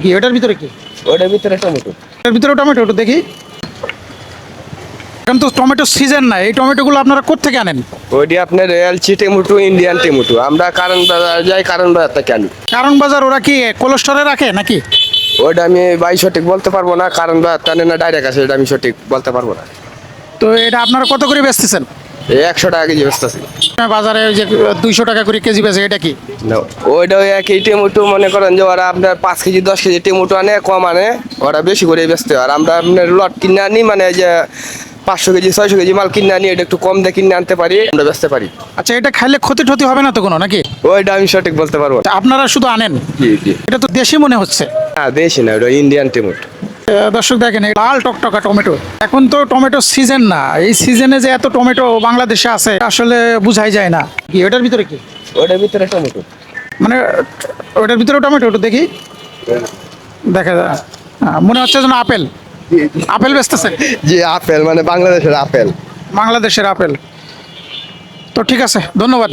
কি ওটার ভিতরে কি? ওটার ভিতরে টমেটো। এটার ভিতরে টমেটো, ওটা দেখি। এখন তো টমেটো সিজন না, এই টমেটোগুলো আপনারা কোত্থেকে আনেন? ওইটি আপনার এলচি টমেটো, ইন্ডিয়ান টমেটো। আমরা কারণ বাজার যাই, কারণ বাজার থেকে আনি। কারণ বাজার ওরা কি কোল্ড স্টোরে রাখে নাকি? ওইটা আমি ভাই সঠিক বলতে পারবো না, কারণ বাজার টানে না ডাইরেক্ট আছে, এটা আমি সঠিক বলতে পারবো না। তো এটা আপনারা কত করে বেচতেছেন? এই 100 টাকা কেজি বেচতেছি। বাজারে ওই যে 200 টাকা করে কেজি বেচে, এটা কি? না, ওইটা ওই একই টমেটো, মনে করেন যে ওরা আপনার 5 কেজি 10 কেজি টমেটো আনে, কম আনে, ওরা বেশি করে বেচতে হয়। আর আমরা আপনার লট কিনে আনি, মানে যে 500 কেজি 600 কেজি মাল কিনে আনি, এটা একটু কম দিয়ে কিনে আনতে পারি, আমরা বেচতে পারি। আচ্ছা, এটা খাইলে ক্ষতি টতি হবে না তো কোনো নাকি? ওইটা আমি সঠিক বলতে পারবো না। তা আপনারা শুধু আনেন? জি জি। এটা তো দেশি মনে হচ্ছে। হ্যাঁ, দেশি না, ওটা ইন্ডিয়ান টমেটো। দর্শক দেখেন, এই লাল টকটকা টমেটো। এখন তো টমেটো সিজন না, এই সিজনে যে এত টমেটো বাংলাদেশে আছে আসলে বুঝাই যায় না। কি ওটার ভিতরে কি? ওটার ভিতরে টমেটো। মানে ওটার ভিতরে টমেটো, ওটা দেখি। দেখা যায় মনে হচ্ছে যেন আপেল। আপেল বেচতেছে? জি, আপেল, মানে বাংলাদেশের আপেল। বাংলাদেশের আপেল। তো ঠিক আছে, ধন্যবাদ।